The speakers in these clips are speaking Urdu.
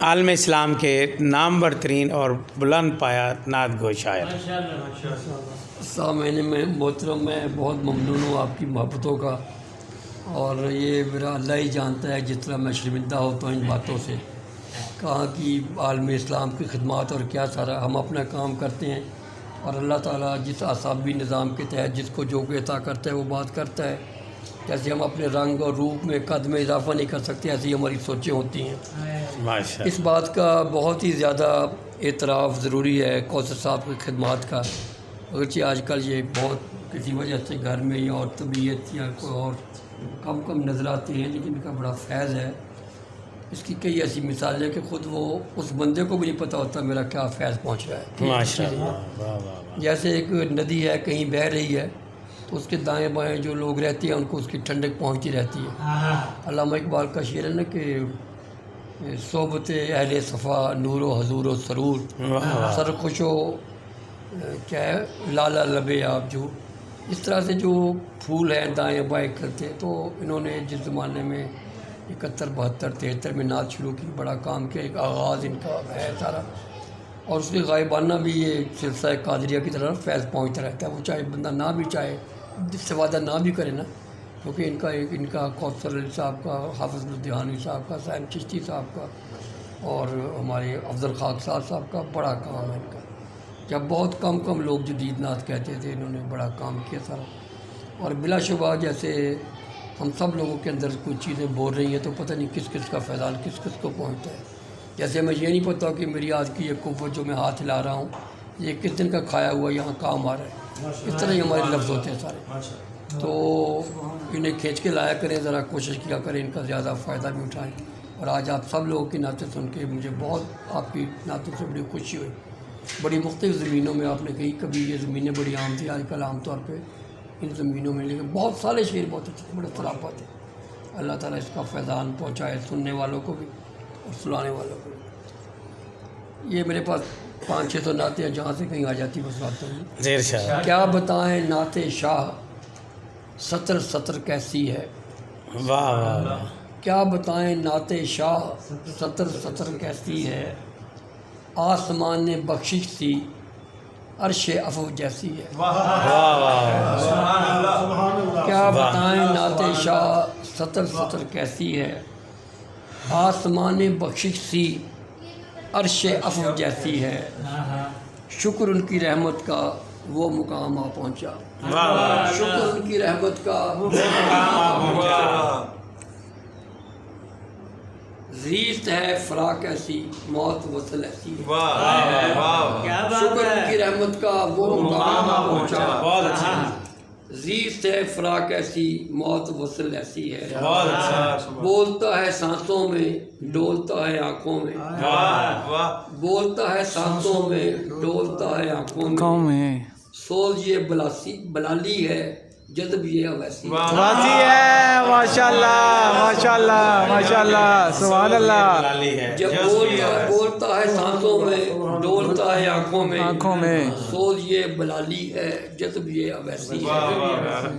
عالم اسلام کے نامور ترین اور بلند پایا نعت گو شاعر۔ سامعین میں محترم، میں بہت ممنون ہوں آپ کی محبتوں کا، اور یہ میرا اللہ ہی جانتا ہے جس طرح میں شرمندہ ہوتا ہوں ان باتوں سے، کہاں کی عالم اسلام کی خدمات اور کیا سارا ہم اپنا کام کرتے ہیں، اور اللہ تعالیٰ جس اعصابی نظام کے تحت جس کو جو کہ عطا کرتا ہے وہ بات کرتا ہے۔ جیسے ہم اپنے رنگ اور روپ میں قد میں اضافہ نہیں کر سکتے، ایسی ہماری سوچیں ہوتی ہیں۔ اس بات کا بہت ہی زیادہ اعتراف ضروری ہے کوثر صاحب کی خدمات کا، اگرچہ آج کل یہ بہت کسی وجہ سے گھر میں یا اور طبیعت یا کوئی اور کم نظر آتی ہیں، لیکن ان کا بڑا فیض ہے۔ اس کی کئی ایسی مثالیں کہ خود وہ اس بندے کو بھی نہیں پتہ ہوتا میرا کیا فیض پہنچ رہا ہے۔ ماشاءاللہ۔ جیسے ایک ندی ہے، کہیں بہہ رہی ہے تو اس کے دائیں بائیں جو لوگ رہتے ہیں ان کو اس کی ٹھنڈک پہنچتی رہتی ہے۔ علامہ اقبال کا شعر ہے نا کہ صحبت اہل صفا نور و حضور و سرور، سرخوش و کیا ہے لالا لبے آپ جو، اس طرح سے جو پھول ہیں دائیں بائیں کرتے، تو انہوں نے جس زمانے میں 71 72 73 میں نعت شروع کی، بڑا کام کیا، ایک آغاز ان کا ہے سارا، اور اس کے غائبانہ بھی یہ سلسلہ قادریہ کی طرح فیض پہنچتا رہتا ہے، وہ چاہے بندہ نہ بھی چاہے، سے وعدہ نہ بھی کرے نا، کیونکہ ان کا کوثر علی صاحب کا، حافظ الدیہانی صاحب کا، سائم چشتی صاحب کا، اور ہمارے افضل خاک صاحب کا بڑا کام ہے ان کا۔ جب بہت کم لوگ جدید نعت کہتے تھے، انہوں نے بڑا کام کیا سارا، اور بلا شبہ جیسے ہم سب لوگوں کے اندر کچھ چیزیں بول رہی ہیں تو پتہ نہیں کس کس کا فیضان کس کو پہنچتا ہے۔ جیسے ہمیں یہ نہیں پتہ کہ میری آج کی یہ قوت جو میں ہاتھ ہلا رہا ہوں یہ کس دن کا کھایا ہوا یہاں کام آ رہا ہے، اس طرح ہی ہمارے لفظ ہوتے ہیں سارے، تو انہیں کھینچ کے لایا کریں، ذرا کوشش کیا کریں ان کا زیادہ فائدہ بھی اٹھائیں۔ اور آج آپ سب لوگوں کی نعتیں سن کے مجھے بہت آپ کی نعتوں سے بڑی خوشی ہوئی، بڑی مختلف زمینوں میں آپ نے کہی، کبھی یہ زمینیں بڑی عام تھی، آج کل عام طور پہ ان زمینوں میں، لیکن بہت سارے شعر بہت اچھے بڑے خرابات ہیں۔ اللہ تعالیٰ اس کا فیضان پہنچائے سننے والوں کو بھی اور سنانے والوں کو بھی۔ یہ میرے پاس 500-600 نعتیں ہیں، جہاں سے کہیں آ جاتی بس بات نہیں۔ کیا بتائیں نعت شاہ سطر کیسی ہے، واہ واہ واہ، کیا بتائیں نعت شاہ سطر کیسی ہے، آسمان نے بخشش تھی عرش عفو جیسی ہے۔ کیا بتائیں نعت شاہ سطر کیسی ہے، آسمان نے بخشش تھی عرش عفو جیسی ہے، شکر ان کی رحمت کا وہ مقام آ پہنچا، شکر ان کی رحمت کا وہ مقام آ پہنچا، زیست ہے فراق ایسی موت وصل ایسی ہے، شکر ان کی رحمت کا وہ مقام آ پہنچا، زیست ہے فراق ایسی موت وصل ایسی ہے، بولتا ہے سانسوں میں ڈولتا ہے آنکھوں میں، بولتا ہے سانسوں میں ڈولتا ہے آنکھوں میں، سوز یہ بلالی ہے جذب یہ اویسی ہے، ماشاءاللہ ماشاءاللہ ماشاءاللہ، سبحان اللہ۔ جب بولتا ہے سانسوں میں ڈولتا ہے آنکھوں میں، سوز یہ بلالی ہے جذب یہ اویسی ہے،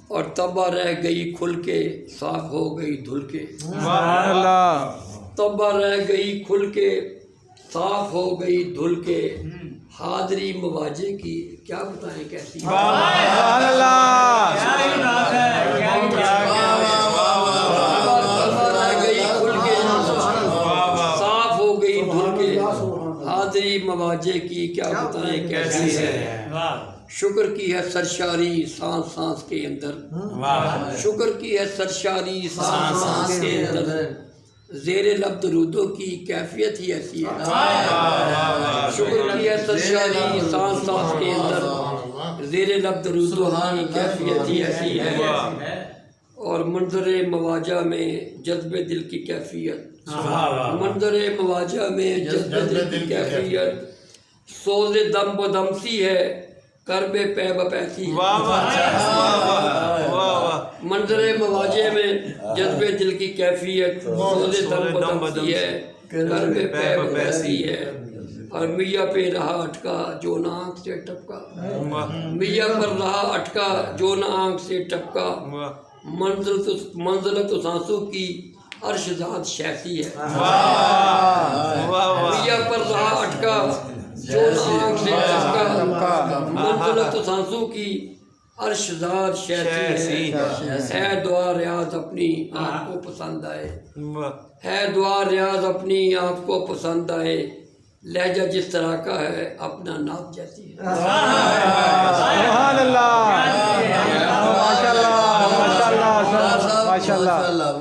اور طبع رہ گئی کھل کے صاف ہو گئی دھل کے، سبحان اللہ۔ طبع رہ گئی کھل کے صاف ہو گئی دھل کے، حاضری مواجہ کی کیا بتائیں کیسی ہے، سبحان اللہ۔ طبع رہ گئی کھل کے صاف ہو گئی دھل کے، حاضری مواجہ کی کیا بتائیں کیسی ہے، شکر کی ہے سرشاری سانس سانس کے اندر، شکر کی ہے سرشاری سانس سانس کے اندر، زیر لب درودوں کی کیفیت ہی ایسی ہے، شکر کی ہے سرشاری سانس سانس کے اندر، زیر لب درودوں کی کیفیت ہی ایسی ہے، اور منظر مواجہ میں جذب دل کی کیفیت، منظر مواجہ میں جذب دل کی کیفیت، سوز دم و دم سی ہے کرب پے بپیسی، منظر مواجہ میں جذب دل کی کیفیت، سوز دم و دم سی ہے کرب پے بپیسی ہے، اور میاں پہ رہا اٹکا جو نہ آنکھ سے ٹپکا، میاں پر رہا اٹکا جو نہ آنکھ سے ٹپکا، منزلت سانسوں کی عرش ذات شیسی ہے، پر رہا اٹکا جو آنکھ سے چپکا منزل تو سانسوں کی عرش زاد شیسی ہے دعا ریاض اپنی آپ کو پسند آئے ہے دعا ریاض اپنی آپ کو پسند آئے لہجہ جس طرح کا ہے اپنا ناپ جیسی ہے سبحان اللہ ماشاء اللہ ماشاء اللہ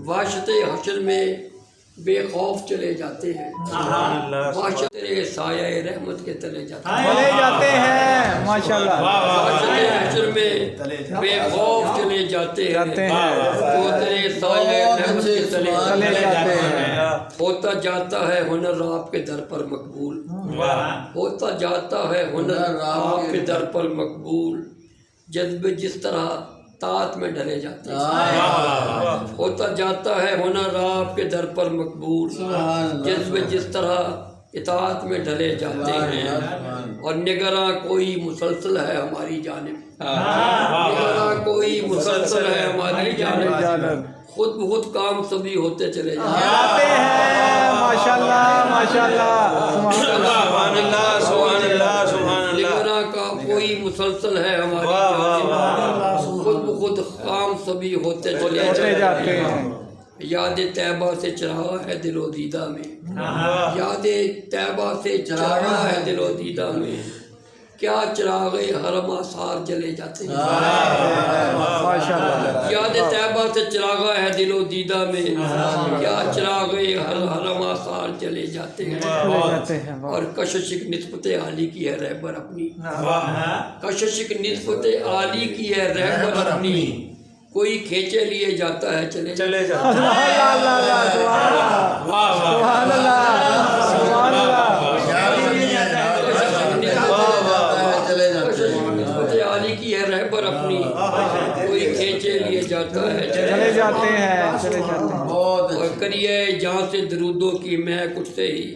واشت حشر میں بے خوف چلے جاتے ہیں واشت تیرے سایہ رحمت کے تلے جاتے ہیں چلے جاتے ہیں ماشاء اللہ واشت حشر میں بے خوف چلے جاتے ہیں وہ تیرے سایہ رحمت کے تلے چلے جاتے ہیں ہوتا جاتا ہے ہنر آپ کے در پر مقبول ہوتا جاتا ہے ہنر آپ کے در پر مقبول جذبے جس طرح طاعت میں ڈھلے جاتے ہیں ہوتا جاتا ہے ہنر آپ کے در پر مقبول جذبے جس طرح اطاعت میں ڈھلے جاتے ہیں اور نگراں کوئی مسلسل ہے ہماری جانب نگراں کوئی مسلسل ہے ہماری جانب خود بخود کام سبھی ہوتے چلے جاتے ہیں ماشاء اللہ ماشاء اللہ سبحان اللہ سبحان اللہ سبحان اللہ نگراں کا کوئی مسلسل ہے ہماری جانب خود بخود کام سبھی ہوتے چلے جاتے ہیں یاد طیبہ سے چراغا ہے دل و دیدہ میں یاد طیبہ سے چراغا ہے دل و دیدہ میں کیا چراغ حرم آثار جلے جاتے ہیں یاد طیبہ سے چراغا ہے دل و دیدہ میں کیا چراغ حرم آثار جلے جاتے ہیں اور کشش نسبت عالی کی ہے رہبر اپنی کشش نسبت عالی کی ہے رہبر اپنی کوئی کھینچے لیے جاتا ہے چلے جاتا ہے سبحان اللہ سبحان عالی کی ہے رہبر اپنی کوئی کھینچے لیے جاتا ہے چلے جاتے ہیں چلے جاتے ہیں اور کریے جہاں سے درودوں کی مہک اٹھتے ہی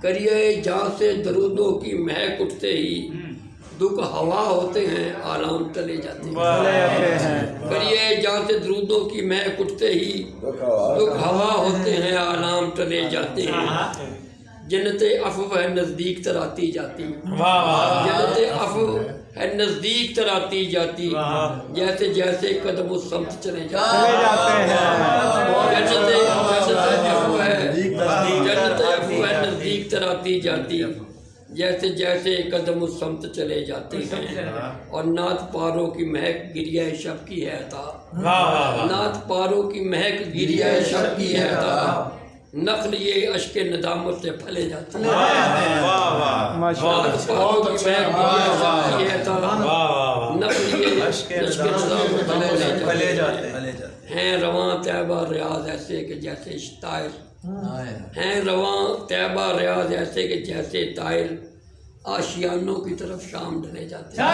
کریے جہاں سے درودوں کی مہک اٹھتے ہی دکھ ہوا ہوتے ہیں آلام چلے جاتے ہیں کریے جہاں سے درودوں کی مہک اٹھتے ہی دکھ ہوا ہوتے ہیں آلام چلے جاتے ہیں جنت عفو ہے نزدیک تر آتی جاتی جنت عفو ہے نزدیک تر آتی جاتی جیسے جیسے قدم اس سمت چلے جاتے ہیں جنت عفو ہے نزدیک تر آتی جاتی جیسے جیسے قدم اس سمت چلے جاتے ہیں اور نعت پاروں کی مہک گریہ شب کی ہے عطا نعت پاروں کی مہک گریہ شب کی ہے عطا نخل یہ اشک ندامت سے پھلے جاتی ہے نعت پاروں کی مہک گریہ شب کی ہے عطا نخل یہ اشک ندامت سے پھلے جاتے ہیں رواں طیبہ ریاض ایسے کہ جیسے طائر ہیں رواں طیبہ ریاض ایسے کہ جیسے طائر آشیانوں کی طرف شام ڈھلے جاتے ہیں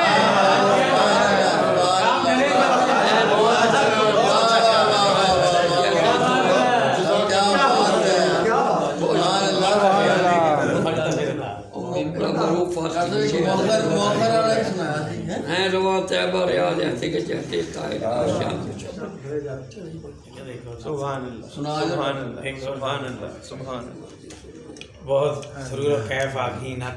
ہیں رواں طیبہ ریاض ایسے کہ جیسے طائر آشیانوں کی سبحان اللہ سبحان اللہ سبحان اللہ بہت سرور و کیف آگین